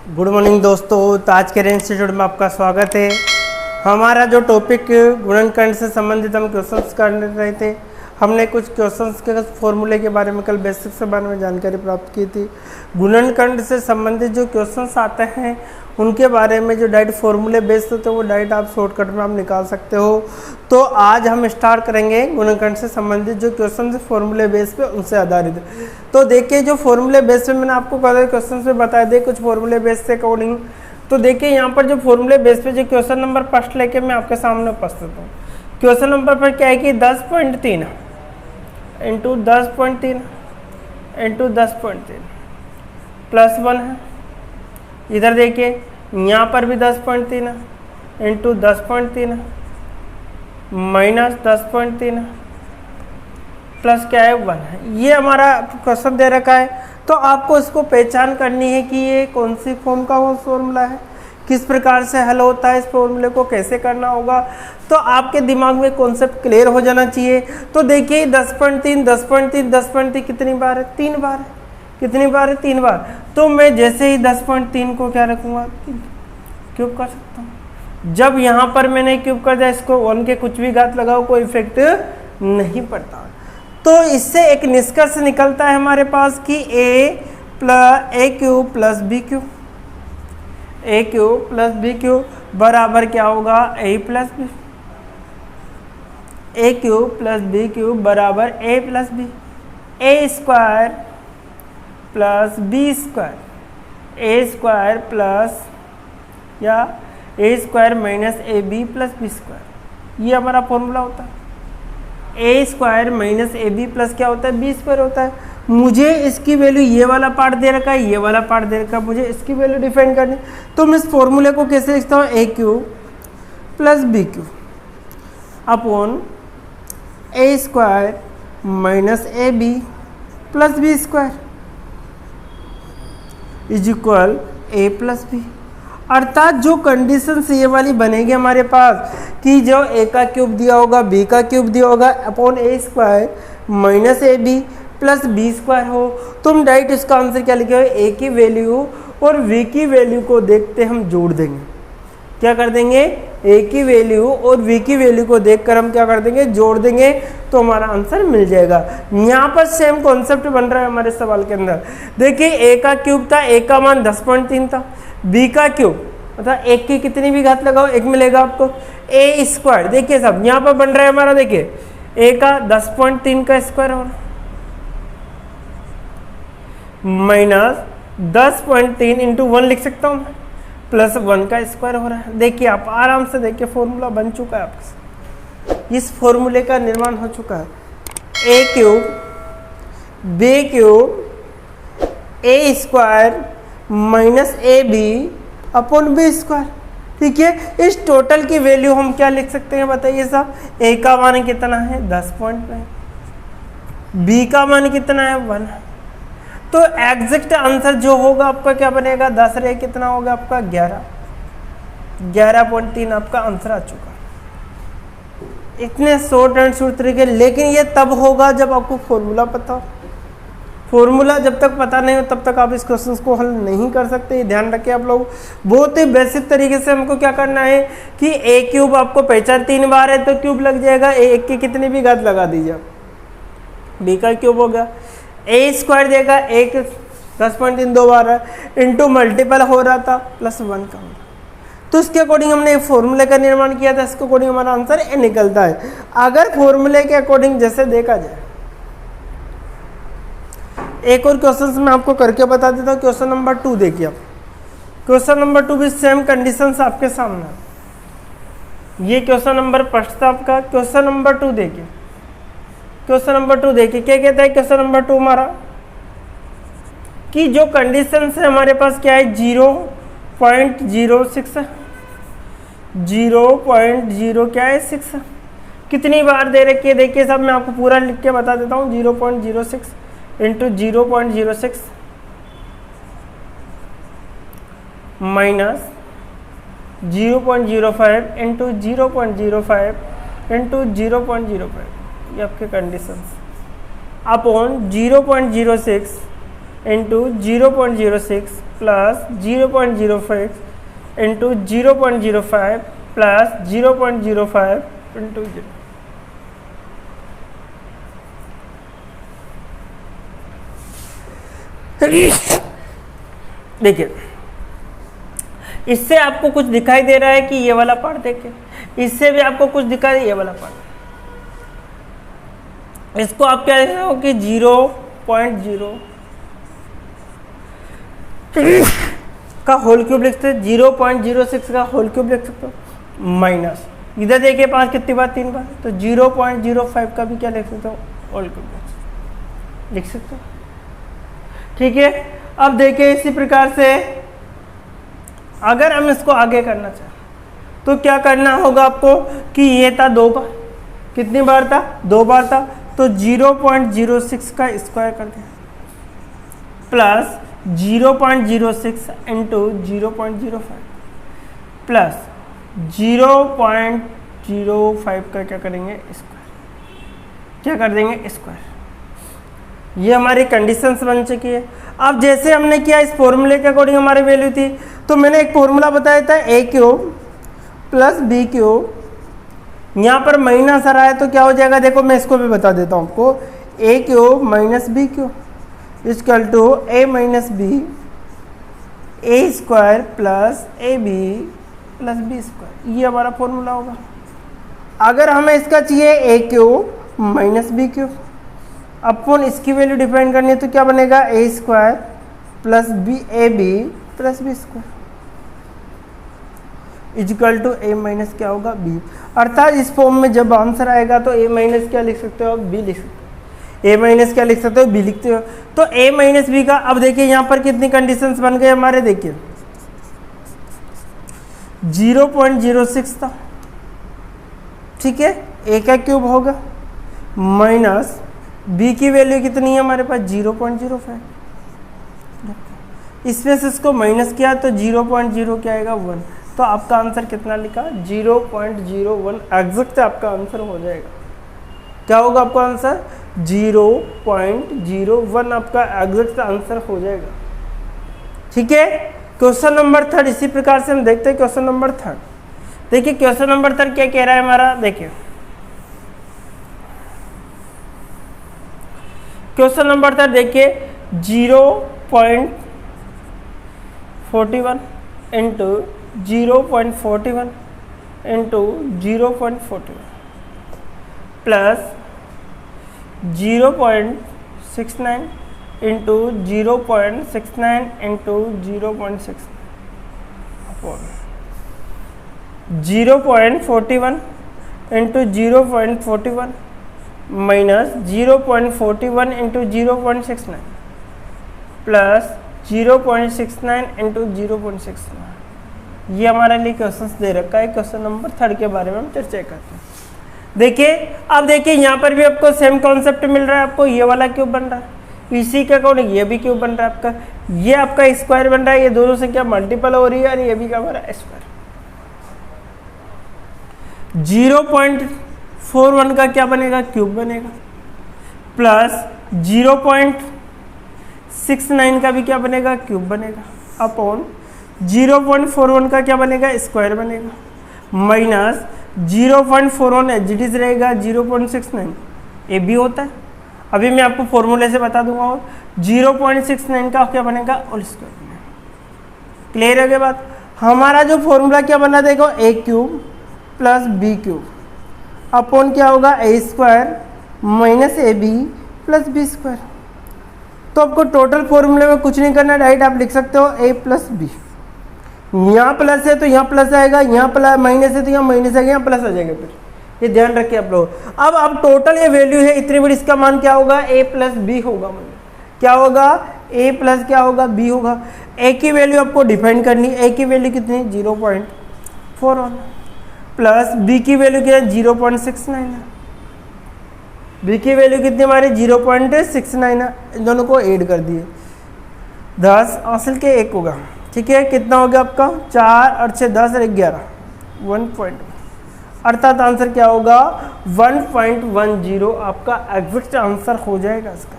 Good morning दोस्तों, ताज care institute में आपका स्वागत है। हमारा जो टॉपिक गुणनखंड से संबंधित हम क्वेश्चंस कर रहे थे, हमने कुछ क्वेश्चंस के फॉर्मूले के बारे में कल बेसिक्स के बारे में जानकारी प्राप्त की थी। गुणनखंड से संबंधित जो क्वेश्चंस आते हैं उनके बारे में जो डायरेक्ट फॉर्मूले बेस्ड होते हैं वो डायरेक्ट आप शॉर्टकट में आप निकाल सकते हो। तो आज हम स्टार्ट करेंगे गुणनखंड से संबंधित जो क्वेश्चन फॉर्मूले बेस पे उनसे आधारित। तो देखिए, जो फॉर्मूले बेस पे मैंने आपको क्वेश्चन में बताया दे कुछ फॉर्मूले बेस से अकॉर्डिंग। तो देखिए यहाँ पर जो फॉर्मूले बेस पे जो क्वेश्चन नंबर फर्स्ट लेके मैं आपके सामने उपस्थित हूँ। क्वेश्चन नंबर पर क्या है कि 10.3 इंटू 10.3 इंटू 10.3 प्लस 1 है। इधर देखिए यहाँ पर भी 10.3 है इंटू 10.3 है माइनस 10.3 है प्लस क्या है 1 है। ये हमारा क्वेश्चन दे रखा है। तो आपको इसको पहचान करनी है कि ये कौन सी फॉर्म का वो फॉर्मूला है, किस प्रकार से हल होता है, इस फॉर्मूले को कैसे करना होगा। तो आपके दिमाग में कॉन्सेप्ट क्लियर हो जाना चाहिए। तो देखिए 10.3 10.3 10.3 कितनी बार है? 3 बार है। कितनी बार है? 3 बार। तो मैं जैसे ही 10.3 को क्या रखूँगा? क्यूब कर सकता हूँ। जब यहाँ पर मैंने क्यूब कर दिया, इसको 1 के कुछ भी घात लगाओ कोई इफेक्ट नहीं पड़ता। तो इससे एक निष्कर्ष निकलता है हमारे पास कि A cube plus B cube, A cube plus B cube बराबर क्या होगा? A plus B. A cube plus B cube बराबर A plus B. A square plus B square, A square plus या A square minus A B plus B square, ये हमारा formula होता है। A square minus A B plus क्या होता है? B square होता है। मुझे इसकी वैल्यू, ये वाला पार्ट दे रखा है, ये वाला पार्ट दे रखा है, मुझे इसकी वैल्यू डिफाइन करनी। तो मैं इस फॉर्मूले को कैसे लिखता हूँ? A cube plus B cube upon A square minus A B plus B square is equal A plus B. अर्थात जो कंडीशन ये वाली बनेगी हमारे पास कि जो ए का क्यूब दिया होगा, बी का क्यूब दिया होगा upon A square minus A B plus B square हो, तो हम डायरेक्ट इसका आंसर क्या लिखे? ए की वैल्यू और वी की वैल्यू को देखते हम जोड़ देंगे। क्या कर देंगे? ए की वैल्यू और वी की वैल्यू को देखकर हम क्या कर देंगे? जोड़ देंगे, तो हमारा आंसर मिल जाएगा। यहाँ पर सेम कॉन्सेप्ट बन रहा है हमारे सवाल के अंदर। देखिए ए का क्यूब था, ए का मान 10.3 था, बी का क्यूब मतलब एक की कितनी भी घात लगाओ एक मिलेगा आपको ए स्क्वायर। देखिए सब यहाँ पर बन रहा है हमारा, देखिए ए का 10.3 का स्क्वायर हो रहा है माइनस 10.3 इंटू 1 लिख सकता हूँ प्लस 1 का स्क्वायर हो रहा है। देखिए आप आराम से देखिए फॉर्मूला बन चुका है आपका, इस फॉर्मूले का निर्माण हो चुका है। A cube B cube A square minus A B upon B square. ठीक है, इस टोटल की वैल्यू हम क्या लिख सकते हैं बताइए साहब? ए का मान कितना है? 10.5, बी का मान कितना है? 1। तो एग्जैक्ट आंसर जो होगा आपका क्या बनेगा? 10 रे कितना होगा आपका? 11.3 आपका आंसर आ चुका। इतने शॉर्ट एंड स्वीट तरीके, लेकिन ये तब होगा जब आपको फॉर्मूला पता हो। फॉर्मूला जब तक पता नहीं हो तब तक आप इस क्वेश्चन को हल नहीं कर सकते। ध्यान रखें आप लोग। बहुत ही बेसिक तरीके से हमको क्या करना है कि ए क्यूब आपको पहचान 3 बार है तो क्यूब लग जाएगा, ए की कितनी भी घात लगा दीजिए। बी का क्यूब हो गया, ए स्क्वायर देगा, एक 10.3 2 बार है इंटू मल्टीपल हो रहा था प्लस 1 का। तो इसके अकॉर्डिंग हमने एक फॉर्मूले का निर्माण किया था, इसके अकॉर्डिंग हमारा आंसर ए निकलता है। अगर फॉर्मूले के अकॉर्डिंग जैसे देखा जाए, एक और क्वेश्चन मैं आपको करके बता देता हूँ। क्वेश्चन नंबर 2 देखिए आप। क्वेश्चन नंबर 2 भी सेम कंडीशंस आपके सामने। ये क्वेश्चन नंबर फर्स्ट था आपका। क्वेश्चन नंबर 2 देखिए, क्वेश्चन नंबर 2 देखिए क्या कहता है क्वेश्चन नंबर 2 हमारा कि जो कंडीशन है हमारे पास क्या है? 0.06 है, 0.0 क्या है? 6 है। कितनी बार दे रखी है? देखिए साहब मैं आपको पूरा लिख के बता देता हूँ। 0.06 इंटू 0.06 माइनस 0.05 इंटू 0.05 इंटू 0.05, ये आपके conditions upon 0.06 into 0.06 plus 0.05 into 0.05 plus 0.05 into 0। देखिए इससे आपको कुछ दिखाई दे रहा है कि ये वाला पार्ट, देखिए इससे भी आपको कुछ दिखाई दे, ये वाला पार्ट, इसको आप क्या लिख रहे हो कि 0.0 का होल क्यूब लिखते हैं, 0.06 का होल क्यूब लिख सकते हो, माइनस इधर देखिए 5 कितनी बार 3 बार, तो 0.05 का भी क्या लिख सकते हो, होल क्यूब लिख सकते हो। ठीक है, अब देखिए इसी प्रकार से अगर हम इसको आगे करना चाहें तो क्या करना होगा आपको कि ये था 2 बार, कितनी बार था, 2 बार था, तो 0.06 का स्क्वायर कर दिया प्लस 0.06 इंटू 0.05 प्लस 0.05 का क्या करेंगे स्क्वायर, क्या कर देंगे स्क्वायर। ये हमारी कंडीशंस बन चुकी है। अब जैसे हमने किया इस फॉर्मूले के अकॉर्डिंग हमारी वैल्यू थी, तो मैंने एक फॉर्मूला बताया था a cube plus B cube, यहाँ पर माइनस आ रहा है तो क्या हो जाएगा, देखो मैं इसको भी बता देता हूँ आपको, a cube minus B cube equal to a minus B A square plus A B plus B square, ये हमारा फॉर्मूला होगा। अगर हमें इसका चाहिए a cube minus B cube, अपन इसकी वैल्यू डिफाइन करनी है तो क्या बनेगा, A square plus B A B plus B square equal to A minus क्या होगा बी। अर्थात इस फॉर्म में जब आंसर आएगा तो ए माइनस क्या लिख सकते हो, बी लिख सकते हो, ए माइनस क्या लिख सकते हो, बी लिखते हो। तो ए माइनस बी का अब देखिए यहाँ पर कितनी कंडीशंस बन गए हमारे, देखिए 0.06 था, ठीक है, ए का क्यूब होगा माइनस बी की वैल्यू कितनी है हमारे पास 0.05, इसमें से इसको माइनस किया तो 0.0 क्या आएगा 1, तो आपका आंसर कितना लिखा 0.01 एग्जैक्ट आपका आंसर हो जाएगा। क्या होगा आपका आंसर 0.01 आपका एग्जैक्ट आंसर हो जाएगा। ठीक है, क्वेश्चन नंबर 3 इसी प्रकार से हम देखते हैं। क्वेश्चन नंबर 3 देखिए, क्वेश्चन नंबर 3 क्या कह रहा है हमारा, देखिए क्वेश्चन नंबर 3 देखिए 0.41 into 0.41 into 0.41 plus 0.69 into 0.69 into 0.6 upon 0.41 into 0.41 minus 0.41 into 0.69 plus 0.69 into 0.69। ये हमारे लिए क्वेश्चन दे रखा है। क्वेश्चन नंबर 3 के बारे में हम चर्चा करते हैं। देखिए, अब देखिए यहाँ पर भी आपको सेम कॉन्सेप्ट मिल रहा है, आपको ये वाला क्यूब बन रहा है, इसी के अकॉर्डिंग ये भी क्यूब बन रहा है आपका, ये आपका स्क्वायर बन रहा है, ये दोनों से क्या मल्टीपल हो रही है और ये भी क्या हमारा स्क्वायर। 0.41 का क्या बनेगा, क्यूब बनेगा, प्लस 0.69 का भी क्या बनेगा, क्यूब बनेगा, अपॉन 0.41 का क्या बनेगा, स्क्वायर बनेगा, माइनस 0.41 एच रहेगा, 0.69 ये भी होता है, अभी मैं आपको फॉर्मूले से बता दूंगा, और 0.69 का क्या बनेगा, होल स्क्वायर बनेगा। क्लियर है क्या बात। हमारा जो फॉर्मूला क्या बना, देखो A cube plus B cube upon क्या होगा, A square minus A B plus B square. तो आपको टोटल फॉर्मूले में कुछ नहीं करना, डायरेक्ट आप लिख सकते हो ए प्लस बी, यहाँ प्लस है तो यहाँ प्लस आएगा, यहाँ प्लस माइनस है तो यहाँ माइनस आएगा, यहाँ प्लस आ जाएगा। फिर ये ध्यान रखिए आप लोग। अब टोटल ये वैल्यू है इतनी बड़ी, इसका मान क्या होगा, a प्लस बी होगा, क्या होगा, a प्लस क्या होगा, b होगा। a की वैल्यू आपको डिफाइन करनी, a की वैल्यू कितनी 0.41 प्लस b की वैल्यू क्या है 0.69 है, b की वैल्यू कितनी हमारी 0.69 है, इन दोनों को ऐड कर दिए 10 हासिल के 1 होगा। ठीक है, कितना हो गया आपका 4 और 6 10 और 11 1.1, अर्थात आंसर क्या होगा 1.10 आपका एग्जैक्ट आंसर हो जाएगा इसका।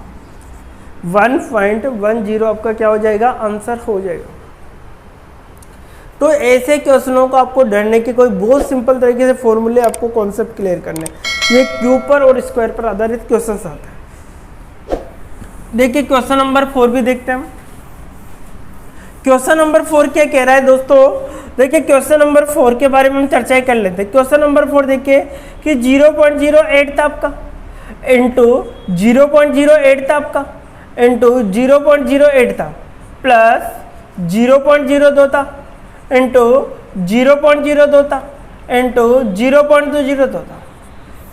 1.10 आपका क्या हो जाएगा, आंसर हो जाएगा। तो ऐसे क्वेश्चनों को आपको डरने की कोई बहुत सिंपल तरीके से फॉर्मूले आपको कॉन्सेप्ट क्लियर करने, ये क्यूब पर और स्क्वायर पर आधारित क्वेश्चन आता है। देखिए क्वेश्चन नंबर 4 भी देखते हैं हम। क्वेश्चन नंबर 4 क्या कह रहा है दोस्तों, देखिए क्वेश्चन नंबर 4 के बारे में हम चर्चा कर लेते हैं। क्वेश्चन नंबर 4 देखिए कि 0.08 था आपका इंटू 0.08 था आपका इंटू 0.08 था प्लस 0.02 था इंटू 0.02 था इंटू 0.20 था।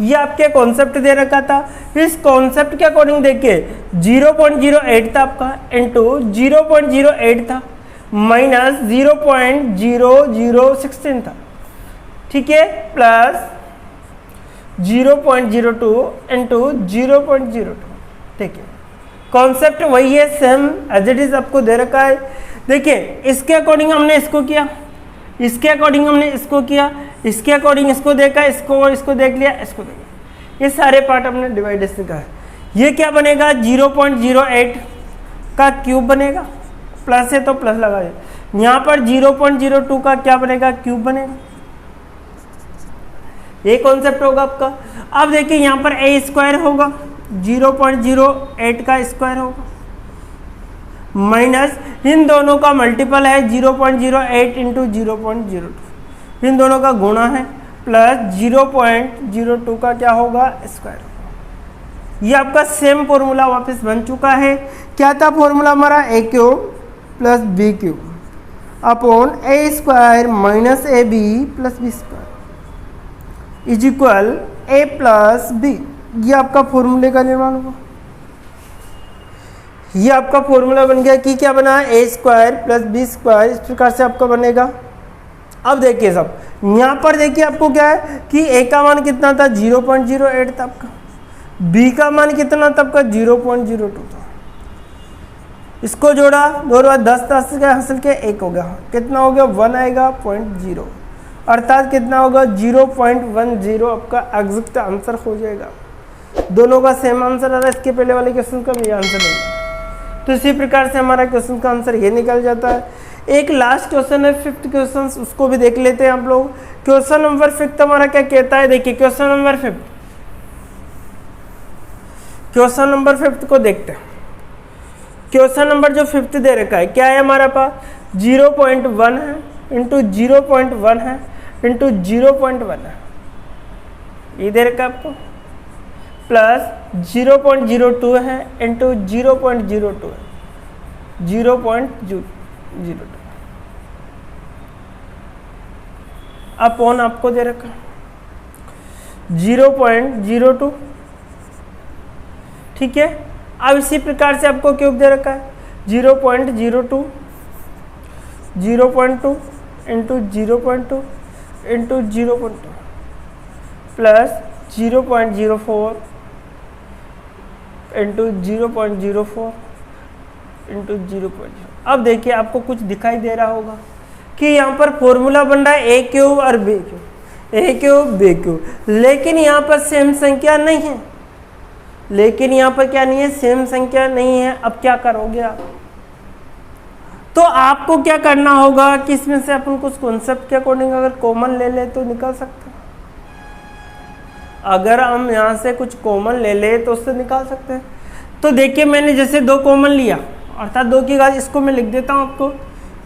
ये आपके कॉन्सेप्ट दे रखा था। इस कॉन्सेप्ट के अकॉर्डिंग देखिए 0.08 था आपका इंटू 0.08 था माइनस 0.0016 था, ठीक है, प्लस 0.02 इंटू 0.02। ठीक है, कॉन्सेप्ट वही है, सेम एज इट इज आपको दे रखा है। देखिए इसके अकॉर्डिंग हमने इसको किया, इसके अकॉर्डिंग हमने इसको किया, इसके अकॉर्डिंग इसको देखा, इसको देख लिया, इसको देख लिया, ये सारे पार्ट हमने डिवाइडेशन का है। ये क्या बनेगा 0.08 का क्यूब बनेगा, प्लस है तो प्लस लगा दे। यहाँ पर 0.02 का क्या बनेगा, क्यूब बनेगा। ये कॉन्सेप्ट होगा आपका। अब देखिए यहाँ पर ए स्क्वायर होगा, 0.08 का स्क्वायर होगा माइनस इन दोनों का मल्टीपल है 0.08 इंटू 0.02, इन दोनों का गुणा है प्लस 0.02 का क्या होगा, स्क्वायर होगा। ये आपका सेम फॉर्मूला वापस बन चुका है। क्या था फॉर्मूला हमारा, A cube plus B cube upon A square minus A B plus B square is equal A plus B. ये आपका फॉर्मूले का निर्माण हुआ। ये आपका फॉर्मूला बन गया कि क्या बना, ए स्क्वायर प्लस बी स्क्वायर, इस प्रकार से आपका बनेगा। अब देखिए सब यहाँ पर देखिए आपको क्या है कि ए का मान कितना था 0.08 था आपका, बी का मान कितना था आपका 0.02 था। इसको जोड़ा, दो बार 10 का हासिल के 1 हो गया, कितना हो गया 1 आएगा 0.0, अर्थात कितना होगा 0.10 आपका एग्जैक्ट आंसर हो जाएगा। दोनों का सेम आंसर आ रहा है, इसके पहले वाले क्वेश्चन का भी आंसर नहीं। तो इसी प्रकार से हमारा क्वेश्चन का आंसर ये निकल जाता है। एक लास्ट क्वेश्चन है 5th क्वेश्चन, उसको भी देख लेते हैं आप लोग। क्वेश्चन नंबर 5 हमारा क्या कहता है, देखिए क्वेश्चन नंबर 5, क्वेश्चन नंबर 5 को देखते हैं। क्वेश्चन नंबर जो 5 दे रखा है क्या है हमारे पास, 0.1 है इंटू 0.1 है इंटू 0.1 है, ये दे रखा है आपको, प्लस 0.02 है इंटू 0.02 है, 0.02 अपॉन आपको दे रखा 0.02, ठीक है। अब इसी प्रकार से आपको क्यूब दे रखा है 0.02 0.2 into 0.2 into 0.2 plus 0.04 into 0.04 into 0.0। अब देखिए आपको कुछ दिखाई दे रहा होगा कि यहाँ पर फॉर्मूला बन रहा है ए क्यूब और B cube, A cube B cube, लेकिन यहाँ पर सेम संख्या नहीं है, लेकिन यहाँ पर क्या नहीं है, सेम संख्या नहीं है। अब क्या करोगे आप, तो आपको क्या करना होगा कि इसमें से अपन कुछ कॉन्सेप्ट के अकॉर्डिंग अगर कॉमन ले ले तो निकल सकते हैं। अगर हम यहाँ से कुछ कॉमन ले ले तो उससे निकाल सकते हैं। तो देखिए मैंने जैसे 2 कॉमन लिया, अर्थात 2 की घात, इसको मैं लिख देता हूँ आपको,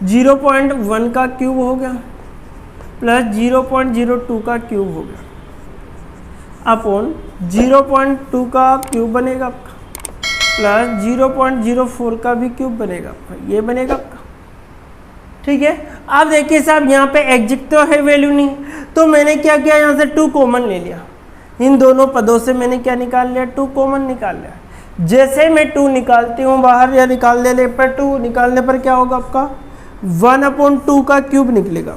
0.1 का क्यूब हो गया प्लस 0.02 का क्यूब हो गया अपॉन 0.2 का क्यूब बनेगा आपका प्लस 0.04 का भी क्यूब बनेगा आपका, ये बनेगा आपका, ठीक है। अब देखिए साहब यहाँ पे एग्जैक्ट तो है वैल्यू नहीं, तो मैंने क्या किया, यहाँ से 2 कॉमन ले लिया, इन दोनों पदों से मैंने क्या निकाल लिया, 2 कॉमन निकाल लिया। जैसे मैं 2 निकालती हूँ बाहर या निकाल देने पर 2 निकालने पर क्या होगा आपका 1/2 का क्यूब निकलेगा।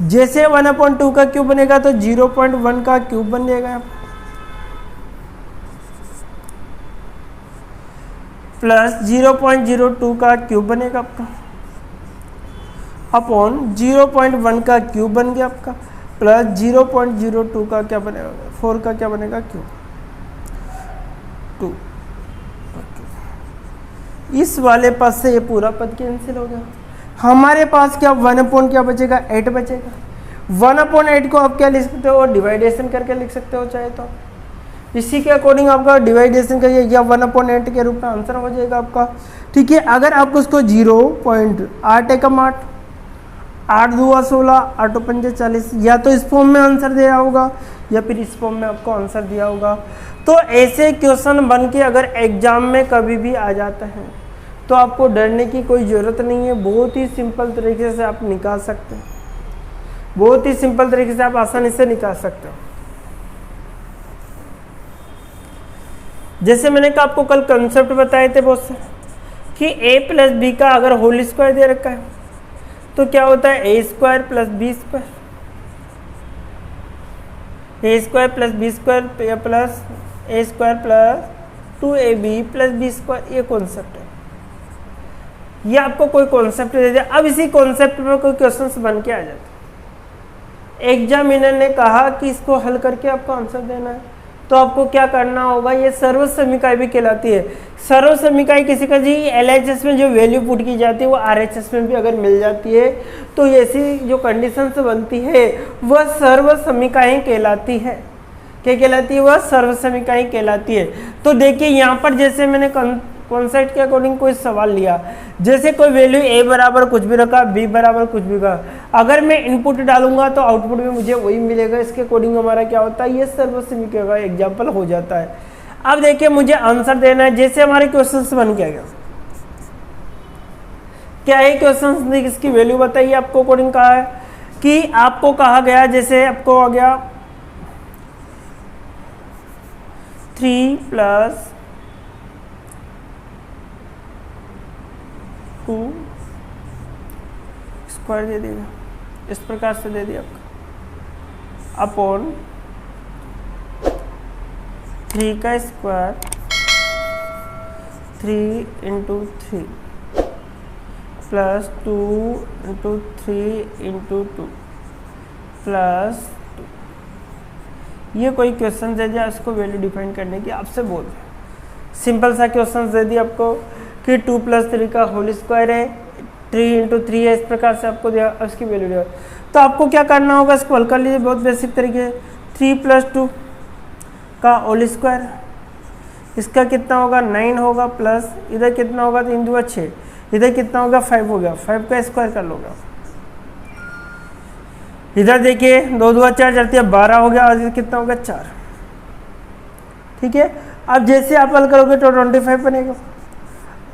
जैसे 1/2 का क्यूब बनेगा तो 0.1 का क्यूब बन जाएगा प्लस 0.02 का क्यूब बनेगा आपका अपॉन 0.1 का क्यूब बन गया आपका प्लस 0.02 का क्या बनेगा, 4 का क्या बनेगा क्यूब 2। इस वाले पद से ये पूरा पद कैंसिल हो गया। हमारे पास क्या 1/, क्या बचेगा 8 बचेगा। 1/8 को आप क्या लिख सकते हो, डिवाइडेशन करके लिख सकते हो चाहे तो। इसी के अकॉर्डिंग आपका डिवाइडेशन करिए या 1/8 के रूप में आंसर हो जाएगा आपका। ठीक है, अगर आपको उसको 0.8 एकम 8, 8 दूआ 16, 8 पंजे 40, या तो इस फॉर्म में आंसर दिया होगा या फिर इस फॉर्म में आपको आंसर दिया होगा। तो ऐसे क्वेश्चन बन के अगर एग्जाम में कभी भी आ जाता है तो आपको डरने की कोई ज़रूरत नहीं है। बहुत ही सिंपल तरीके से आप निकाल सकते हैं, बहुत ही सिंपल तरीके से आप आसानी से निकाल सकते हो। जैसे मैंने कहा आपको कल कंसेप्ट बताए थे बहुत से कि a प्लस बी का अगर होल स्क्वायर दे रखा है तो क्या होता है a square plus B square, a square plus B square plus a square plus 2ab plus B square. ये कॉन्सेप्ट है, ये आपको कोई कॉन्सेप्ट दे दिया। अब इसी कॉन्सेप्ट में कोई क्वेश्चंस बन के आ जाते, एग्जामिनर ने कहा कि इसको हल करके आपको आंसर देना है, तो आपको क्या करना होगा, ये सर्व समीकरण भी कहलाती है। सर्व समीकरण किसी का जी LHS में जो वैल्यू पुट की जाती है वो RHS में भी अगर मिल जाती है तो ऐसी जो कंडीशंस बनती है वह सर्व समीकरण कहलाती है। क्या कहलाती है, वह सर्व समीकरण कहलाती है। तो देखिए यहाँ पर जैसे मैंने कॉन्सेप्ट के अकॉर्डिंग कोई सवाल लिया, जैसे कोई वैल्यू a बराबर कुछ भी रखा, b बराबर कुछ भी रखा, अगर मैं इनपुट डालूंगा तो आउटपुट में मुझे वही मिलेगा। इसके अकॉर्डिंग हमारा क्या होता है, ये सर्व समीकरण का एग्जाम्पल हो जाता है। अब देखिए मुझे आंसर देना है, जैसे हमारे क्वेश्चन बन के आ गया, क्या है क्वेश्चन, इसकी वैल्यू बताइए। आपको अकॉर्डिंग कहा है कि आपको कहा गया, जैसे आपको आ गया 3 + 2 स्क्वायर दे देगा, इस प्रकार से दे दिया आपका, अपॉन 3 का स्क्वायर 3 × 3 प्लस 2 × 3 × 2 प्लस 2। ये कोई क्वेश्चन दे दिया, इसको वैल्यू डिफाइन करने की आपसे बोल रहे। सिंपल सा क्वेश्चन दे दिया आपको कि 2 + 3 का होल स्क्वायर है, 3 × 3 है, इस प्रकार से आपको दिया, उसकी वैल्यू दिया। तो आपको क्या करना होगा, इसको हल कर लीजिए बहुत बेसिक तरीके से। 3 + 2 का होल स्क्वायर, इसका कितना होगा 9 होगा, प्लस इधर कितना होगा 3 दूआ 6, इधर कितना होगा 5 हो गया, 5 का स्क्वायर कर लोगे। इधर देखिए 2 दूआ 4 चलती है 12 हो गया, और इधर कितना होगा 4। ठीक है, अब जैसे आप हल करोगे तो 25 बनेगा,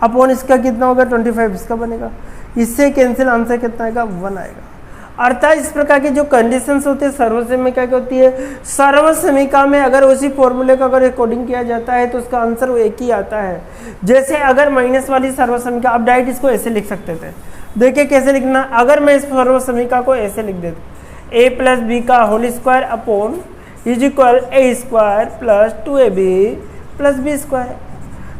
अपॉन इसका कितना होगा 25, इसका बनेगा, इससे कैंसिल, आंसर कितना आएगा 1 आएगा। अर्थात इस प्रकार की जो कंडीशंस होती है सर्व समीकरण की होती है, सर्व समीकरण में अगर उसी फॉर्मूले का अगर अकॉर्डिंग किया जाता है तो उसका आंसर वो एक ही आता है। जैसे अगर माइनस वाली सर्व समीकरण, आप डायरेक्ट इसको ऐसे लिख सकते थे, देखिए कैसे लिखना। अगर मैं इस सर्व समीकरण को ऐसे लिख देता, a + b का whole square upon = a square plus 2ab plus b square,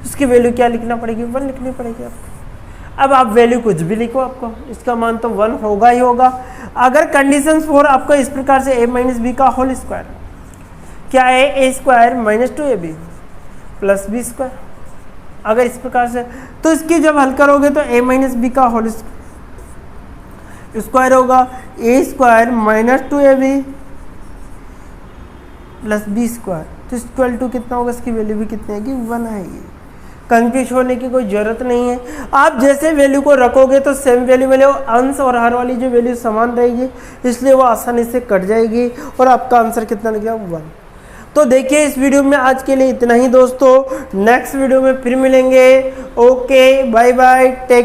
उसकी वैल्यू क्या लिखना पड़ेगी 1 लिखनी पड़ेगी आपको। अब आप वैल्यू कुछ भी लिखो, आपको इसका मान तो 1 होगा ही होगा। अगर कंडीशन 4 आपको इस प्रकार से a - b का होल स्क्वायर क्या है, a square - 2ab plus b square, अगर इस प्रकार से, तो इसकी जब हल करोगे तो a - b का होल स्क्वायर होगा a square - 2ab plus b square, तो इक्वल टू कितना होगा, इसकी वैल्यू भी कितनी आएगी 1 आएगी। कंफ्यूज होने की कोई ज़रूरत नहीं है। आप जैसे वैल्यू को रखोगे तो सेम वैल्यू मिले, अंश और हर वाली जो वैल्यू समान रहेगी, इसलिए वो आसानी से कट जाएगी और आपका आंसर कितना निकलेगा 1। तो देखिए इस वीडियो में आज के लिए इतना ही दोस्तों, नेक्स्ट वीडियो में फिर मिलेंगे। Okay, bye bye, take